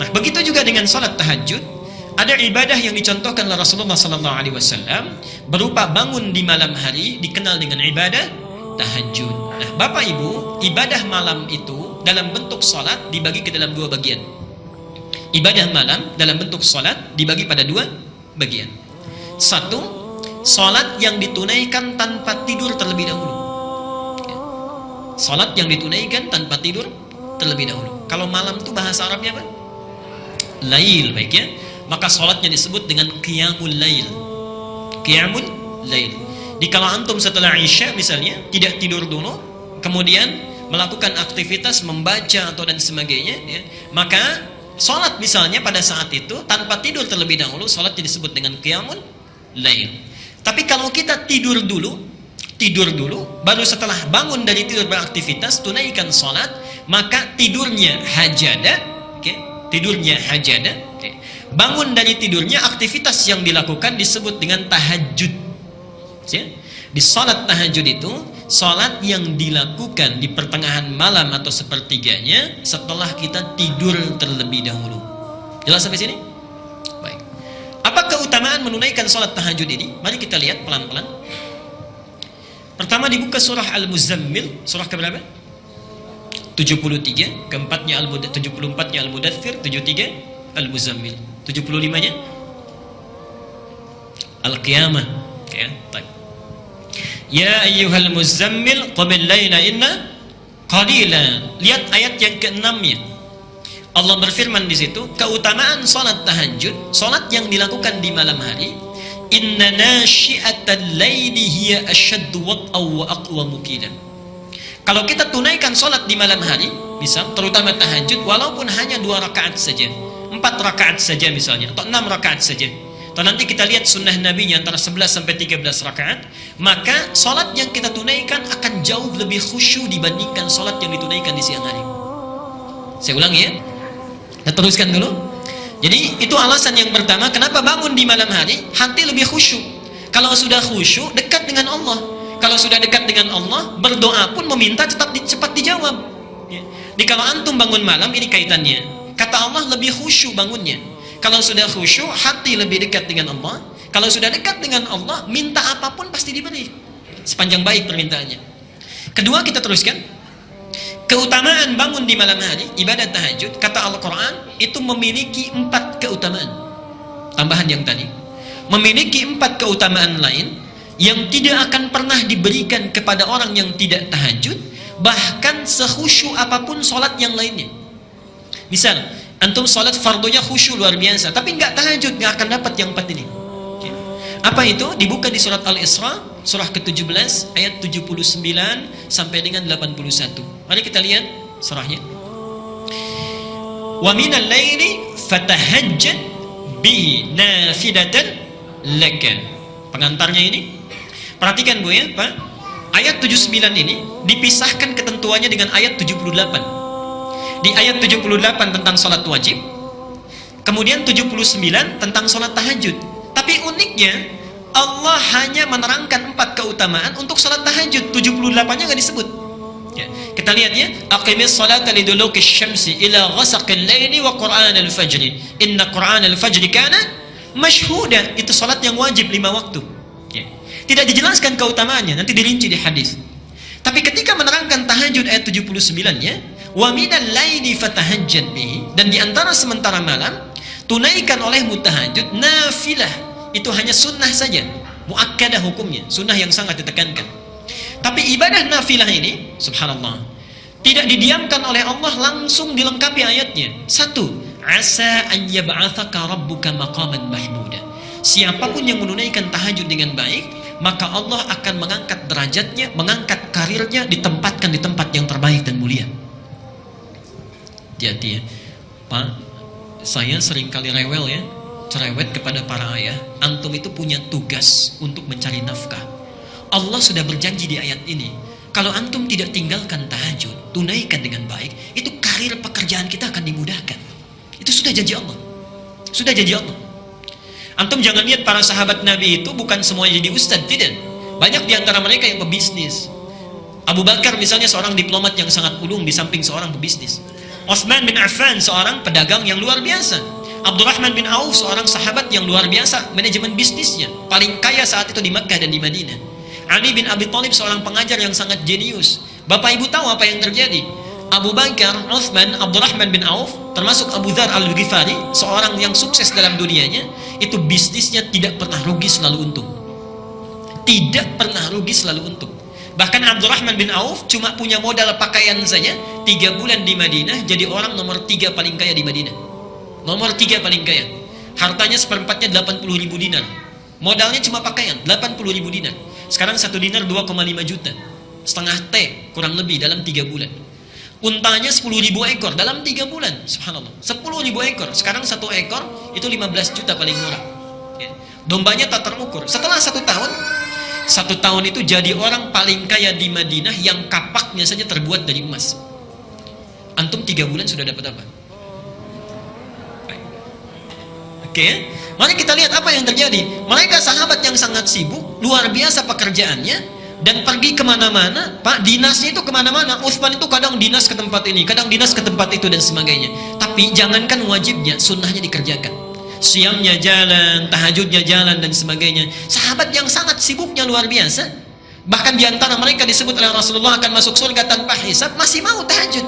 Nah, begitu juga dengan salat tahajud. Ada ibadah yang dicontohkan oleh Rasulullah SAW berupa bangun di malam hari, dikenal dengan ibadah tahajud. Nah, Bapak Ibu, ibadah malam itu dalam bentuk salat dibagi ke dalam dua bagian. Ibadah malam dalam bentuk salat dibagi pada dua bagian. Satu, salat yang ditunaikan tanpa tidur terlebih dahulu. Salat yang ditunaikan tanpa tidur terlebih dahulu. Kalau malam itu bahasa Arabnya apa? Lail, baik ya. Maka salatnya disebut dengan qiyamul lail. Qiyamul lail. Kalau antum setelah Isya misalnya tidak tidur dulu, kemudian melakukan aktivitas membaca atau dan sebagainya, ya, maka salat misalnya pada saat itu tanpa tidur terlebih dahulu, salatnya disebut dengan qiyamul lail. Tapi kalau kita tidur dulu, baru setelah bangun dari tidur beraktivitas tunaikan salat, maka tidurnya hajada, okay? Tidurnya hajada, okay? Bangun dari tidurnya, aktivitas yang dilakukan disebut dengan tahajud. Ya? Di salat tahajud itu salat yang dilakukan di pertengahan malam atau sepertiganya setelah kita tidur terlebih dahulu. Jelas sampai sini? Baik. Apa keutamaan menunaikan salat tahajud ini? Mari kita lihat pelan-pelan. Pertama dibuka surah Al-Muzammil, surah keberapa? 73, keempatnya 74-nya Al-Mudaththir, 73 Al-Muzammil, 75-nya Al-Qiyamah. Ya, baik. Ya ayyuhal muzammil qumil laila inna qalila. Lihat ayat yang ke-6-nya. Allah berfirman di situ, keutamaan salat tahajud, salat yang dilakukan di malam hari. Inna nasyi'atal laili hiya ashaddu wat'aw wa aqwamu qila. Kalau kita tunaikan salat di malam hari, misal terutama tahajud, walaupun hanya 2 rakaat saja, 4 rakaat saja misalnya, atau 6 rakaat saja, atau nanti kita lihat sunnah Nabi antara 11 sampai 13 rakaat, maka salat yang kita tunaikan akan jauh lebih khusyuk dibandingkan salat yang ditunaikan di siang hari. Saya ulangi ya. Kita teruskan dulu. Jadi itu alasan yang pertama kenapa bangun di malam hari, hati lebih khusyuk. Kalau sudah khusyuk, dekat dengan Allah. Kalau sudah dekat dengan Allah, berdoa pun meminta cepat dijawab. Ya. Jadi kalau antum bangun malam, ini kaitannya. Kata Allah lebih khusyuk bangunnya. Kalau sudah khusyuk, hati lebih dekat dengan Allah. Kalau sudah dekat dengan Allah, minta apapun pasti diberi. Sepanjang baik permintaannya. Kedua, kita teruskan. Keutamaan bangun di malam hari, ibadah tahajud, kata Al-Quran, itu memiliki 4 keutamaan. Tambahan yang tadi. Memiliki 4 keutamaan lain yang tidak akan pernah diberikan kepada orang yang tidak tahajud, bahkan sekhusyuk apapun sholat yang lainnya. Misal, antum sholat fardunya khusyuk luar biasa, tapi nggak tahajud, nggak akan dapat yang 4 ini. Apa itu? Dibuka di surat Al-Isra, surah ke-17, ayat 79 sampai dengan 81. Mari kita lihat surahnya. Wa minal laili fatahajjad bihi nafilatan laka. Pengantarnya ini, perhatikan Bu ya, Pak. Ayat 79 ini dipisahkan ketentuannya dengan ayat 78. Di ayat 78 tentang salat wajib, kemudian 79 tentang salat tahajud. Tapi uniknya Allah hanya menerangkan 4 keutamaan untuk salat tahajud, 78-nya nggak disebut. Ya. Kita lihat ya, aqimis salata liduluki syamsi ila ghasaqil laili wa qur'anal fajri. Inna qur'anal fajri kana mashhuda. Itu salat yang wajib 5 waktu. Ya. Tidak dijelaskan keutamaannya, nanti dirinci di hadis. Tapi ketika menerangkan tahajud ayat 79-nya, wa minal laili fatahajjad bihi, dan di antara sementara malam tunaikan olehmu tahajud nafilah, itu hanya sunnah saja, muakkadah hukumnya, sunnah yang sangat ditekankan. Tapi ibadah nafilah ini, subhanallah, tidak didiamkan oleh Allah, langsung dilengkapi ayatnya. 1, asa an yab'atsaka rabbuka maqaman mahmuda. Siapapun yang menunaikan tahajud dengan baik, maka Allah akan mengangkat derajatnya, mengangkat karirnya, ditempatkan di tempat yang terbaik dan mulia. Hati-hati ya, Pak. Saya seringkali rewel ya, cerewet kepada para ayah. Antum itu punya tugas untuk mencari nafkah. Allah sudah berjanji di ayat ini, kalau antum tidak tinggalkan tahajud, tunaikan dengan baik, itu karir pekerjaan kita akan dimudahkan. Itu sudah janji Allah. Sudah janji Allah. Antum jangan lihat para sahabat Nabi itu bukan semuanya jadi ustadz, tidak. Banyak di antara mereka yang pebisnis. Abu Bakar misalnya seorang diplomat yang sangat ulung di samping seorang pebisnis. Utsman bin Affan seorang pedagang yang luar biasa. Abdurrahman bin Auf seorang sahabat yang luar biasa manajemen bisnisnya, paling kaya saat itu di Makkah dan di Madinah. Ali bin Abi Thalib seorang pengajar yang sangat jenius. Bapak Ibu tahu apa yang terjadi? Abu Bakar, Utsman, Abdurrahman bin Auf, termasuk Abu Dzar Al-Ghifari, seorang yang sukses dalam dunianya, itu bisnisnya tidak pernah rugi, selalu untung. Tidak pernah rugi, selalu untung. Bahkan Abdurrahman bin Auf cuma punya modal pakaian saja, 3 bulan di Madinah jadi orang nomor 3 paling kaya di Madinah. Nomor 3 paling kaya. Hartanya seperempatnya 80.000 dinar. Modalnya cuma pakaian, 80.000 dinar. Sekarang 1 dinar 2,5 juta. Setengah T kurang lebih dalam 3 bulan. Untanya 10.000 ekor dalam 3 bulan. Subhanallah. 10.000 ekor. Sekarang 1 ekor itu 15 juta paling murah. Ya. Dombanya tak terukur. Setelah 1 tahun, 1 tahun itu jadi orang paling kaya di Madinah yang kapaknya saja terbuat dari emas. Antum 3 bulan sudah dapat apa? Oke, mari kita lihat apa yang terjadi. Mereka sahabat yang sangat sibuk, luar biasa pekerjaannya, dan pergi kemana-mana. Pak, dinasnya itu kemana-mana. Utsman itu kadang dinas ke tempat ini, kadang dinas ke tempat itu dan sebagainya. Tapi jangankan wajibnya, sunnahnya dikerjakan. Siamnya jalan, tahajudnya jalan dan sebagainya. Sahabat yang sangat sibuknya luar biasa. Bahkan diantara mereka disebut oleh Rasulullah akan masuk surga tanpa hisab, masih mau tahajud,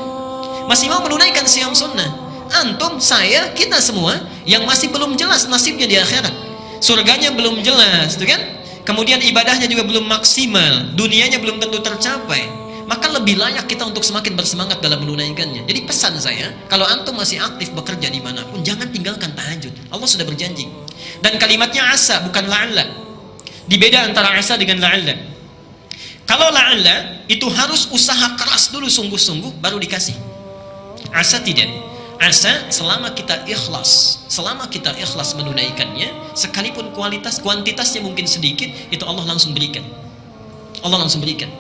masih mau menunaikan siam sunnah. Antum, saya, kita semua yang masih belum jelas nasibnya di akhirat, surganya belum jelas, tuh kan? Kemudian ibadahnya juga belum maksimal, dunianya belum tentu tercapai, maka lebih layak kita untuk semakin bersemangat dalam menunaikannya. Jadi pesan saya, kalau antum masih aktif bekerja dimanapun, jangan tinggalkan tahajud. Allah sudah berjanji. Dan kalimatnya asa, bukan la'alla. Dibeda antara asa dengan la'alla. Kalau la'alla itu harus usaha keras dulu, sungguh-sungguh baru dikasih. Asa tidak. Asa selama kita ikhlas menunaikannya, sekalipun kuantitasnya mungkin sedikit, itu Allah langsung berikan. Allah langsung berikan.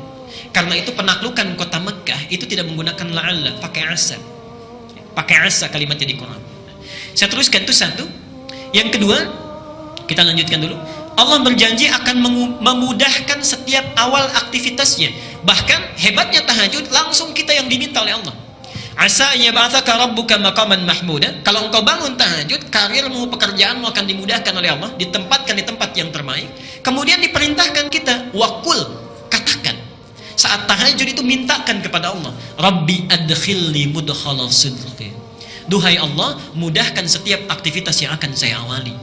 Karena itu penaklukan kota Mekkah itu tidak menggunakan la'alla, pakai asa. Pakai asa kalimatnya di Quran. Saya teruskan itu satu. Yang kedua, kita lanjutkan dulu. Allah berjanji akan memudahkan setiap awal aktivitasnya. Bahkan hebatnya tahajud, langsung kita yang diminta oleh Allah. Asa yab'atsaka rabbuka maqaman mahmuda. Kalau engkau bangun tahajud, karirmu, pekerjaanmu akan dimudahkan oleh Allah, ditempatkan di tempat yang terbaik. Kemudian diperintahkan kita waqul, katakan. Saat tahajud itu mintakan kepada Allah, Rabbi adkhilni mudkhala sidqi. Duhai Allah, mudahkan setiap aktivitas yang akan saya awali.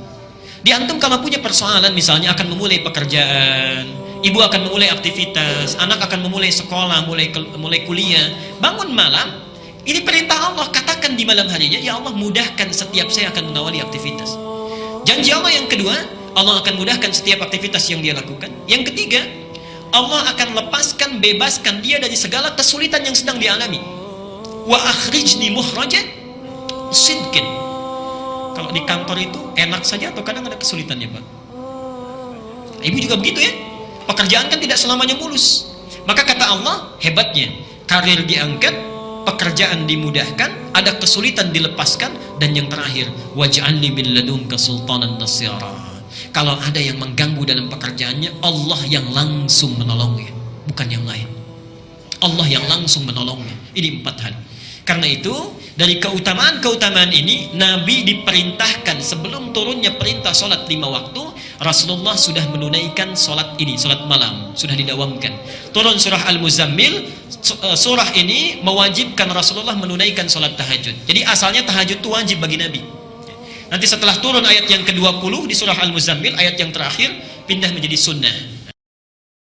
Di antum kalau punya persoalan, misalnya akan memulai pekerjaan, ibu akan memulai aktivitas, anak akan memulai sekolah, mulai kuliah, bangun malam. Ini perintah Allah, katakan di malam harinya, ya Allah mudahkan setiap saya akan mengawali aktivitas. Janji Allah yang kedua, Allah akan mudahkan setiap aktivitas yang dia lakukan. Yang ketiga, Allah akan lepaskan, bebaskan dia dari segala kesulitan yang sedang dialami. Wa akhrijni mukhraja sidqin. Kalau di kantor itu enak saja atau kadang ada kesulitannya, Pak? Ibu juga begitu ya? Pekerjaan kan tidak selamanya mulus. Maka kata Allah, hebatnya, karir diangkat, pekerjaan dimudahkan, ada kesulitan dilepaskan, dan yang terakhir, waj'alni min ladunka sultanan nasyara. Kalau ada yang mengganggu dalam pekerjaannya, Allah yang langsung menolongnya, bukan yang lain. Allah yang langsung menolongnya. Ini 4 hal. Karena itu, dari keutamaan-keutamaan ini, Nabi diperintahkan sebelum turunnya perintah sholat 5 waktu, Rasulullah sudah menunaikan sholat ini, sholat malam, sudah didawamkan. Turun surah Al-Muzammil, surah ini mewajibkan Rasulullah menunaikan sholat tahajud. Jadi asalnya tahajud itu wajib bagi Nabi. Nanti setelah turun ayat yang ke-20 di surah Al-Muzammil, ayat yang terakhir, pindah menjadi sunnah.